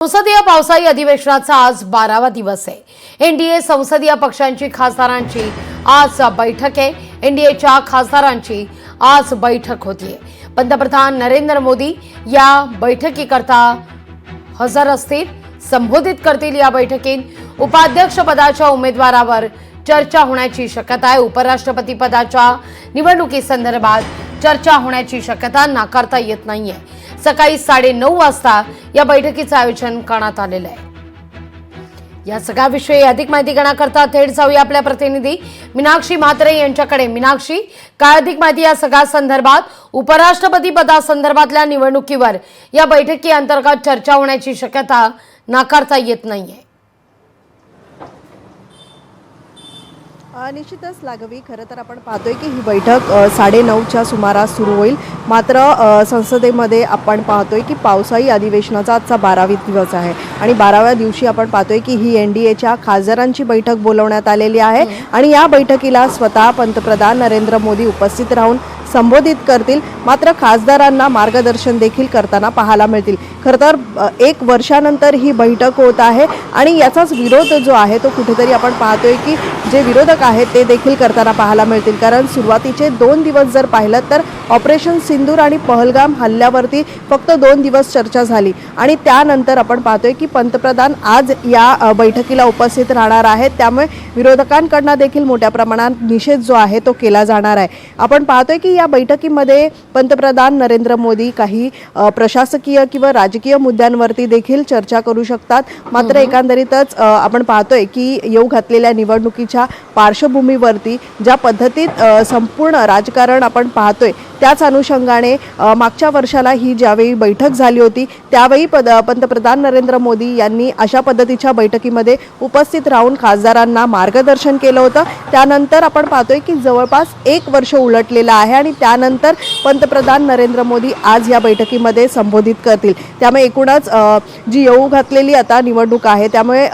संसदीय पावसाळी अधिवेशनाचा आज 12वा दिवस आहे। एनडीए संसदीय पक्षांची खासदारांची आज बैठक आहे। एनडीएच्या खासदारांची आज बैठक होतीये। पंतप्रधान नरेंद्र मोदी या बैठकीकरता हजर असतील, संबोधित करतील। या बैठकीत उपाध्यक्ष पदाच्या उमेदवारावर चर्चा होण्याची शक्यता आहे। उपराष्ट्रपती पदाच्या निवडणुकीसंदर्भात चर्चा होण्याची शक्यता नाकारता येत नाहीये। सकाळी 9:30 वाजता या बैठकीचं आयोजन करण्यात आलेलं आहे। या सगळ्याविषयी अधिक माहिती घेण्याकरता थेट जाऊया आपल्या प्रतिनिधी मीनाक्षी म्हात्रे यांच्याकडे। मीनाक्षी, काय अधिक माहिती या सगळ्या संदर्भात? उपराष्ट्रपती पदासंदर्भातल्या निवडणुकीवर या बैठकी अंतर्गत चर्चा होण्याची शक्यता नाकारता येत नाहीये। निश्चितच लागवी, खरं तर आपण पाहतोय की ही बैठक 9:30च्या सुमारास सुरू होईल। मात्र संसदेमध्ये आपण पाहतोय की पावसाळी अधिवेशनाचा आजचा 12वा दिवस आहे आणि 12व्या दिवशी आपण पाहतोय की ही एनडीएच्या खासदारांची बैठक बोलवण्यात आलेली आहे आणि या बैठकीला स्वतः पंतप्रधान नरेंद्र मोदी उपस्थित राहून संबोधित करतील। मात्र खासदारांना मार्गदर्शन देखील करताना पाहायला मिळतील। खरं तर 1 वर्षानंतर ही बैठक होत आहे आणि याचाच विरोध जो आहे तो कुठेतरी आपण पाहतोय की जे विरोधक आहेत ते देखील करताना पाहायला मिळतील। कारण सुरुवातीचे 2 दिवस जर पाहिलं तर ऑपरेशन सिंदूर आणि पहलगाम हल्ल्यावरती फक्त 2 दिवस चर्चा झाली आणि त्यानंतर आपण पाहतोय की पंतप्रधान आज या बैठकीला उपस्थित राहणार आहेत। त्यामुळे विरोधकांकडून देखील मोठ्या प्रमाणात निषेध जो आहे तो केला जाणार आहे। आपण पाहतोय की या बैठकीमध्ये पंतप्रधान नरेंद्र मोदी काही प्रशासकीय किंवा राजकीय मुद्द्यांवरती देखील चर्चा करू शकतात। मात्र एकंदरीतच आपण पाहतोय की येऊ घातलेल्या निवडणुकीच्या पार्श्वभूमीवरती ज्या पद्धतीत संपूर्ण राजकारण आपण पाहतोय त्याच अनुषंगाने मागच्या वर्षाला ही ज्यावेळी बैठक झाली होती त्यावेळी पंतप्रधान नरेंद्र मोदी यांनी अशा पद्धतीच्या बैठकीमध्ये उपस्थित राहून खासदारांना मार्गदर्शन केलं होतं। त्यानंतर आपण पाहतोय की जवळपास 1 वर्ष उलटलेलं आहे आणि त्यानंतर पंतप्रधान नरेंद्र मोदी आज या बैठकीमध्ये संबोधित करतील। त्यामुळे एकूणच जी येऊ घातलेली आता निवडणूक आहे त्यामुळे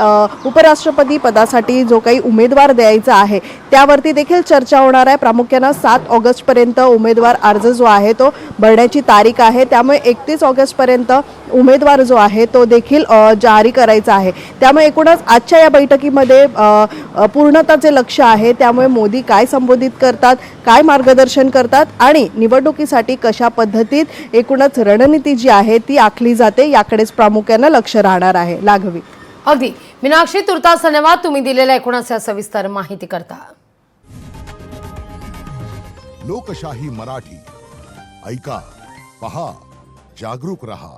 उपराष्ट्रपती पदासाठी जो काही उमेदवार द्यायचा आहे त्यावरती देखील चर्चा होणार आहे। प्रामुख्याने 7 ऑगस्टपर्यंत उमेदवार अर्ज जो आहे तो भरण्याची तारीख आहे। त्यामुळे 31 ऑगस्टपर्यंत उमेदवार जो आहे तो देखील जारी करायचा आहे। त्यामुळे एकूणच आजच्या या बैठकीमध्ये पूर्णताचे लक्ष आहे। त्यामुळे मोदी काय संबोधित करतात, काय मार्गदर्शन करतात आणि निवडणुकीसाठी कशा पद्धतीत एकूणच रणनीती जी आहे ती आखली जाते याकडेच प्रामुख्याने लक्ष राहणार आहे। लागवी, अगदी मीनाक्षी, तुर्तास धन्यवाद तुम्ही दिलेल्या एकूणच या सविस्तर माहिती करता। लोकशाही मराठी ऐका, पहा, जागरूक रहा।